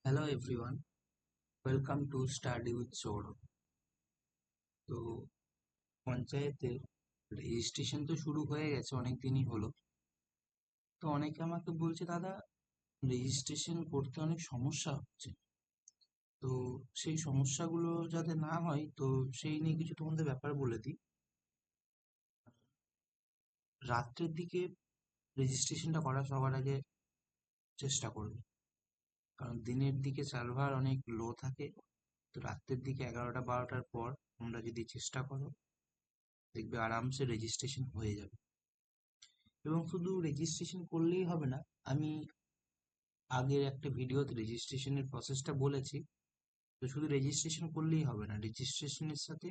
Hello everyone, welcome to study with Sourav. তো পঞ্চায়েতের registration তো শুরু হয়ে গেছে, অনেক দিনই হলো। তো অনেকে আমাকে বলছে, দাদা রেজিস্ট্রেশন করতে অনেক সমস্যা হচ্ছে। তো সেই সমস্যাগুলো যাতে না হয়, তো সেই নিয়ে কিছু তোমাদের ব্যাপার বলে দিই। রাত্রের দিকে রেজিস্ট্রেশনটা করা সবার আগে চেষ্টা করবে, কারণ দিনের দিকে সার্ভার অনেক লো থাকে। তো রাত্রের দিকে 11টা 12টার পর তোমরা যদি চেষ্টা করো, দেখবে আরামসে রেজিস্ট্রেশন হয়ে যাবে। এবং শুধু রেজিস্ট্রেশন করলেই হবে না, আমি আগের একটা ভিডিওতে রেজিস্ট্রেশনের প্রসেসটা বলেছি। তো শুধু রেজিস্ট্রেশন করলেই হবে না, রেজিস্ট্রেশনের সাথে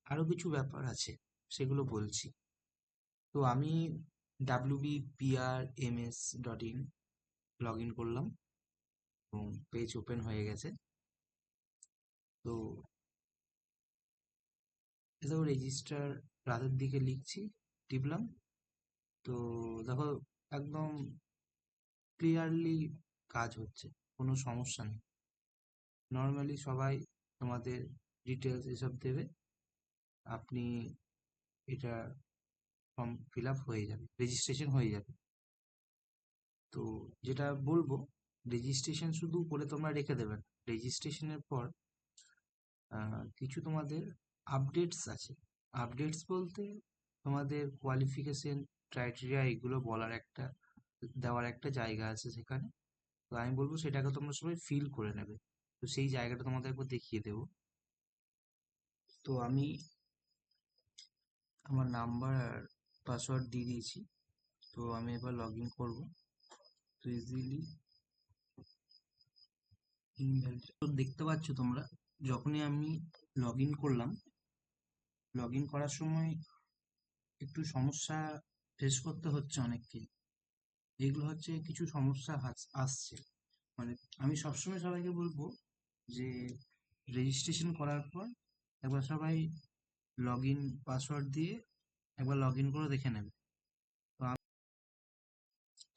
আরো কিছু ব্যাপার আছে, সেগুলো বলছি। তো আমি wbprms.in লগ ইন করলাম এবং পেজ ওপেন হয়ে গেছে। তো দেখো রেজিস্টার রাতের দিকে লিখছি, টিপলাম। তো দেখো একদম ক্লিয়ারলি কাজ হচ্ছে, কোনো সমস্যা নেই। নর্মালি সবাই তোমাদের ডিটেলস এসব দেবে, আপনি এটা ফর্ম ফিল আপ হয়ে যাবে, রেজিস্ট্রেশন হয়ে যাবে। তো যেটা বলবো, রেজিস্ট্রেশন শুধু করে তোমরা রেখে দেবেন। রেজিস্ট্রেশনের পর কিছু তোমাদের আপডেটস আছে। আপডেটস বলতে তোমাদের কোয়ালিফিকেশন, ক্রাইটেরিয়া, এগুলো বলার একটা, দেওয়ার একটা জায়গা আছে সেখানে। তো আমি বলবো সেটাকে তোমরা সবাই ফিল করে নেবে। তো সেই জায়গাটা তোমাদের একবার দেখিয়ে দেবো। তো আমি আমার নাম্বার আর পাসওয়ার্ড দিয়ে দিয়েছি। তো আমি এবার লগ ইন করবো। তো ইজিলি ইমেল তো দেখতে পাচ্ছ তোমরা, যখনই আমি লগ ইন করলাম, লগ ইন করার সময় একটু সমস্যা ফেস করতে হচ্ছে অনেককে। এগুলো হচ্ছে কিছু সমস্যা আসছে। মানে আমি সবসময় সবাইকে বলবো যে রেজিস্ট্রেশন করার পর একবার সবাই লগ ইন পাসওয়ার্ড দিয়ে একবার লগ ইন করে দেখে নেবে।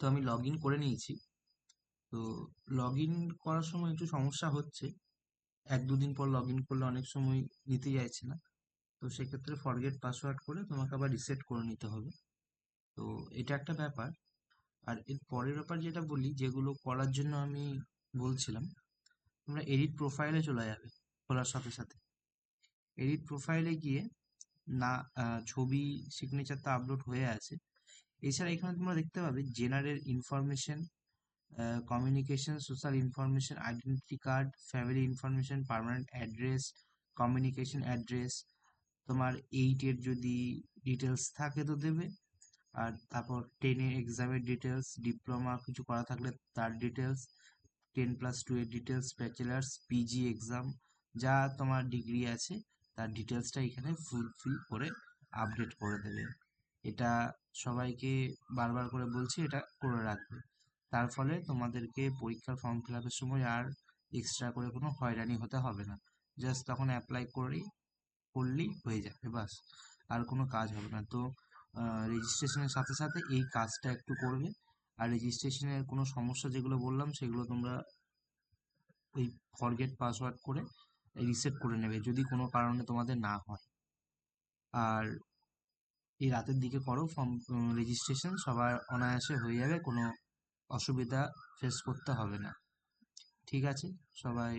তো আমি লগ ইন করে নিয়েছি। তো লগ ইন করার সময় একটু সমস্যা হচ্ছে, 1-2 দিন পর লগ ইন করলে অনেক সময় নিতে চাইছে না। তো সেক্ষেত্রে ফরগেট পাসওয়ার্ড করে তোমাকে আবার রিসেট করে নিতে হবে। তো এটা একটা ব্যাপার। আর এর পরের ব্যাপার যেটা বলি, যেগুলো করার জন্য আমি বলছিলাম, তোমরা এডিট প্রোফাইলে চলে যাবে খোলার সাথে সাথে। এডিট প্রোফাইলে গিয়ে না, ছবি সিগনেচার তো আপলোড হয়ে আছে। এছাড়া এখানে তোমরা দেখতে পাবে general information, communication, social information, identity card, family information, permanent address, communication address. তোমার 8-এর যদি ডিটেলস থাকে তো দেবে। আর তারপর 10-এর এক্সামের ডিটেলস, ডিপ্লোমা কিছু করা থাকলে তার ডিটেলস, 10+2 এর ডিটেলস, ব্যাচেলার্স, পিজি এক্সাম, যা তোমার ডিগ্রি আছে তার ডিটেলসটা এখানে ফুলফিল করে আপডেট করে দেবে। এটা সবাইকে বারবার করে বলছি, এটা করে রাখবে। তার ফলে তোমাদেরকে পরীক্ষার ফর্ম ফিল আপের সময় আর এক্সট্রা করে কোনো হয়রানি হতে হবে না। জাস্ট তখন অ্যাপ্লাই করলেই হয়ে যাবে, বাস। আর কোনো কাজ হবে না। তো রেজিস্ট্রেশনের সাথে সাথে এই কাজটা একটু করবে। আর রেজিস্ট্রেশনের কোনো সমস্যা যেগুলো বললাম সেগুলো তোমরা ওই ফরগেট পাসওয়ার্ড করে রিসেট করে নেবে, যদি কোনো কারণে তোমাদের না হয়। আর এই রাতের দিকে করো ফর্ম রেজিস্ট্রেশন, সবার অনায়াসে হয়ে যাবে, কোনো অসুবিধা ফেস করতে হবে না। ঠিক আছে, সবাই